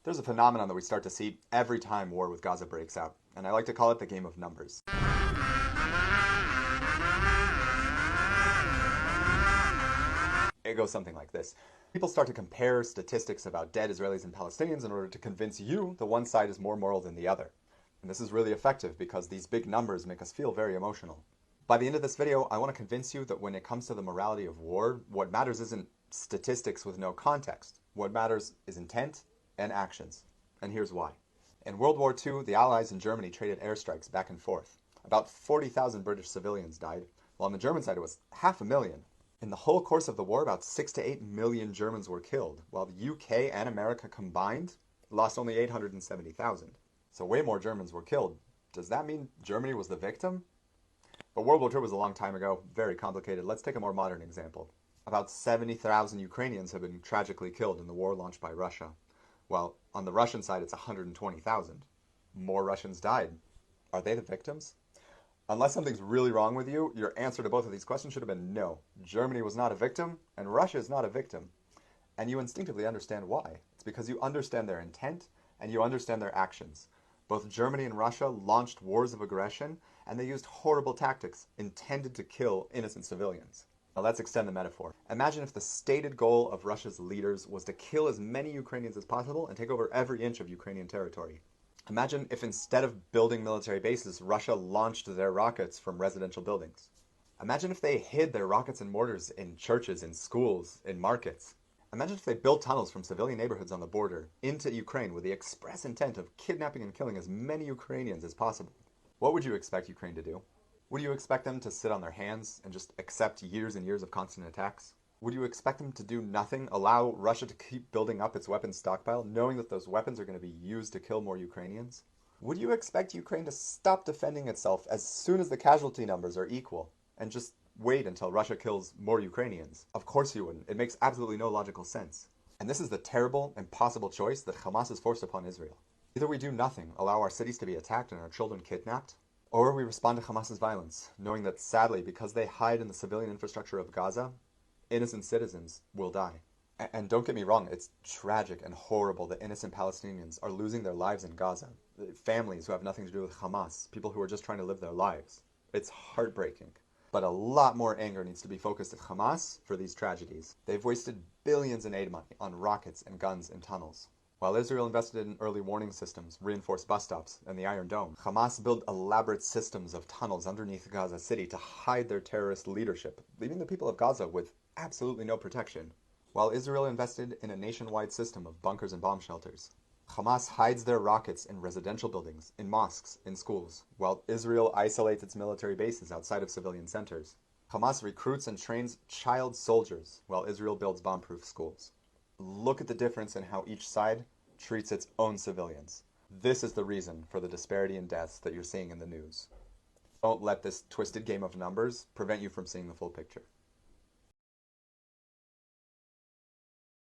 There's a phenomenon that we start to see every time war with Gaza breaks out, and I like to call it the game of numbers. It goes something like this. People start to compare statistics about dead Israelis and Palestinians in order to convince you that one side is more moral than the other. And this is really effective because these big numbers make us feel very emotional. By the end of this video, I want to convince you that when it comes to the morality of war, what matters isn't statistics with no context. What matters is intent and actions. And here's why. In World War II, the Allies and Germany traded airstrikes back and forth. About 40,000 British civilians died, while on the German side it was 500,000. In the whole course of the war, about 6 to 8 million Germans were killed, while the UK and America combined lost only 870,000. So way more Germans were killed. Does that mean Germany was the victim? But World War II was a long time ago, very complicated. Let's take a more modern example. About 70,000 Ukrainians have been tragically killed in the war launched by Russia. Well, on the Russian side, it's 120,000. More Russians died. Are they the victims? Unless something's really wrong with you, your answer to both of these questions should have been no. Germany was not a victim, and Russia is not a victim. And you instinctively understand why. It's because you understand their intent, and you understand their actions. Both Germany and Russia launched wars of aggression, and they used horrible tactics intended to kill innocent civilians. Now let's extend the metaphor. Imagine if the stated goal of Russia's leaders was to kill as many Ukrainians as possible and take over every inch of Ukrainian territory. Imagine if instead of building military bases, Russia launched their rockets from residential buildings. Imagine if they hid their rockets and mortars in churches, in schools, in markets. Imagine if they built tunnels from civilian neighborhoods on the border into Ukraine with the express intent of kidnapping and killing as many Ukrainians as possible. What would you expect Ukraine to do? Would you expect them to sit on their hands and just accept years and years of constant attacks? Would you expect them to do nothing, allow Russia to keep building up its weapons stockpile, knowing that those weapons are going to be used to kill more Ukrainians? Would you expect Ukraine to stop defending itself as soon as the casualty numbers are equal, and just wait until Russia kills more Ukrainians? Of course you wouldn't. It makes absolutely no logical sense. And this is the terrible, impossible choice that Hamas has forced upon Israel. Either we do nothing, allow our cities to be attacked and our children kidnapped, or we respond to Hamas's violence, knowing that sadly, because they hide in the civilian infrastructure of Gaza, innocent citizens will die. And don't get me wrong, it's tragic and horrible that innocent Palestinians are losing their lives in Gaza. Families who have nothing to do with Hamas, people who are just trying to live their lives. It's heartbreaking. But a lot more anger needs to be focused at Hamas for these tragedies. They've wasted billions in aid money on rockets and guns and tunnels. While Israel invested in early warning systems, reinforced bus stops, and the Iron Dome, Hamas built elaborate systems of tunnels underneath Gaza City to hide their terrorist leadership, leaving the people of Gaza with absolutely no protection. While Israel invested in a nationwide system of bunkers and bomb shelters, Hamas hides their rockets in residential buildings, in mosques, in schools, while Israel isolates its military bases outside of civilian centers. Hamas recruits and trains child soldiers, while Israel builds bomb-proof schools. Look at the difference in how each side treats its own civilians. This is the reason for the disparity in deaths that you're seeing in the news. Don't let this twisted game of numbers prevent you from seeing the full picture.